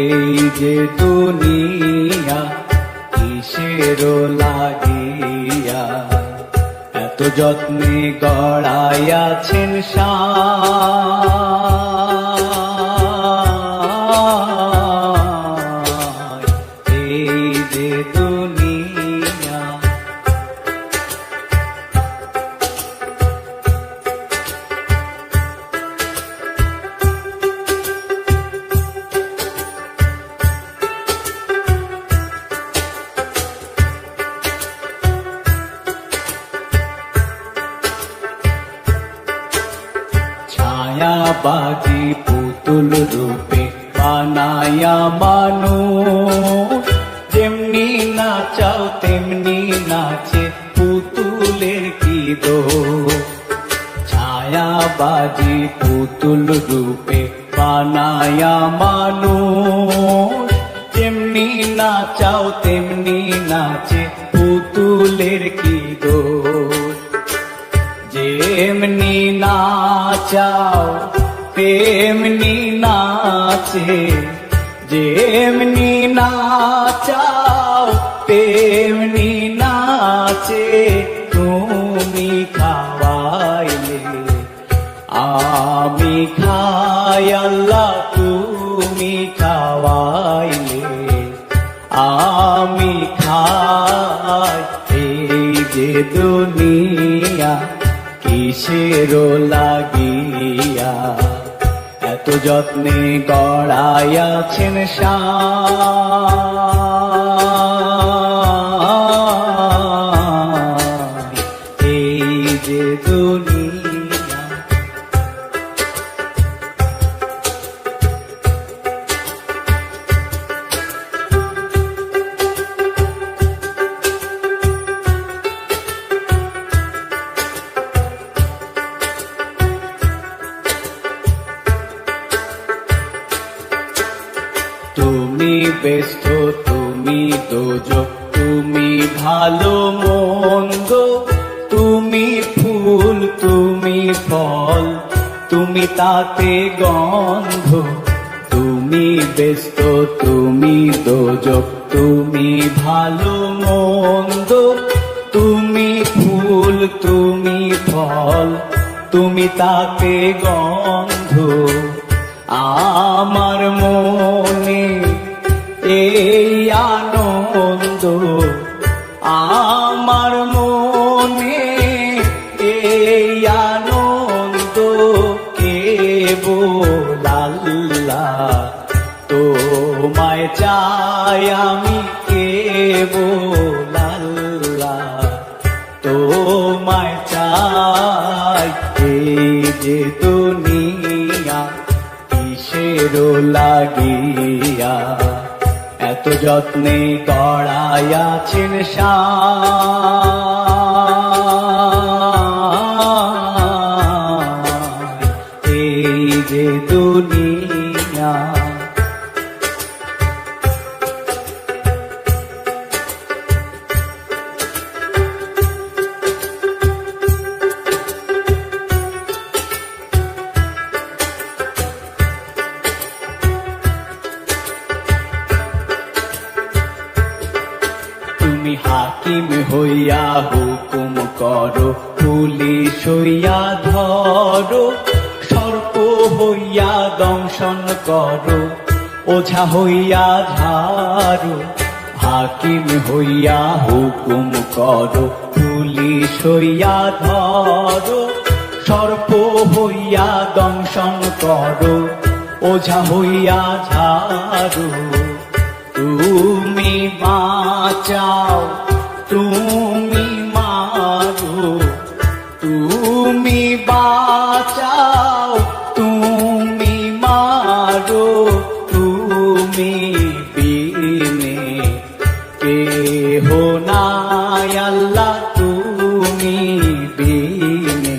এই যে দুনিয়া কিসের লাগিয়া এত যত্নে গড়াইয়াছেন সায়। এই যে দুনিয়া ছায়াবাজি পুতুল রূপে বানায়া মানুষ, যেমনি নাচাও তেমনি নাচে পুতুলের কি দোষ। ছায়াবাজি পুতুল রূপে বানায়া মানুষ, যেমনি নাচাও তেমনি নাচে পুতুলের কি দোষ। যেমনি নাচাও তেমনি নাচে, যেমনি নাচাও তেমনি নাচে। তুমি খাওয়াইলে আমি খাই আল্লাহ, তুমি খাওয়াইলে আমি খাই। এই যে দুনিয়া কিসের লাগিয়া এত যত্নে গড়াইয়াছেন সায়। এই যে দুনিয়া তুমি ব্যস্ত, তুমি দোজক, তুমি ভালো মন্দ, তুমি ফুল, তুমি ফল, তুমি তাতে গন্ধ। তুমি ব্যস্ত, তুমি দোজক, তুমি ভালো মন্দ, তুমি ফুল, তুমি ফল, তুমি তাতে গন্ধ। আমার মনে এই আনন্দ, আমার মনে এই আনন্দ, কেবল আল্লাহ তোমায় চাই আমি, কেবল আল্লাহ তোমায় চাই। এই যে দুনিয়া কিসের লাগিয়া এত যত্নে গড়াইয়াছেন সায়। এই যে দুনিয়া তুমি হাকিম হইয়া হুকুম করো, পুলিশ হইয়া ধরো, সর্প হইয়া দংশন করো, ওঝা হইয়া ঝাড়ো। হাকিম হইয়া হুকুম করো, পুলিশ হইয়া ধরো, সর্প হইয়া দংশন করো, ওঝা হইয়া ঝাড়ো। তুমি বাঁচাও, তুমি মারো, তুমি বাঁচাও, তুমি মারো। তুমি বিনে কেহ নাই আল্লাহ, তুমি বিনে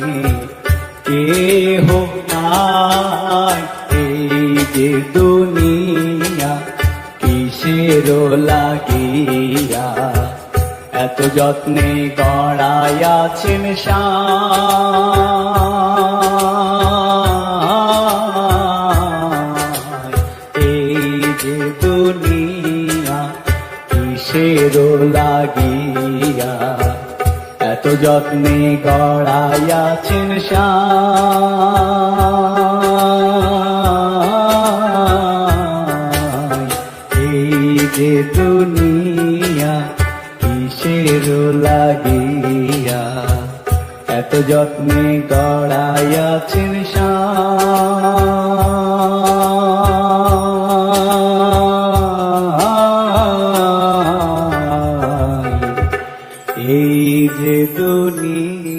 কেহ নাই। এই যে দুনিয়া কিসের লাগিয়া এত যত্নে গড়াইয়াছেন সায়। এই যে কিসের লাগিয়া এত যত্নে গড়াইয়াছেন সাই। এই যে দুনিয়া কিসের লাগিয়া এত যত্নে গড়াইয়াছেন সাই। এই যে দুনিয়া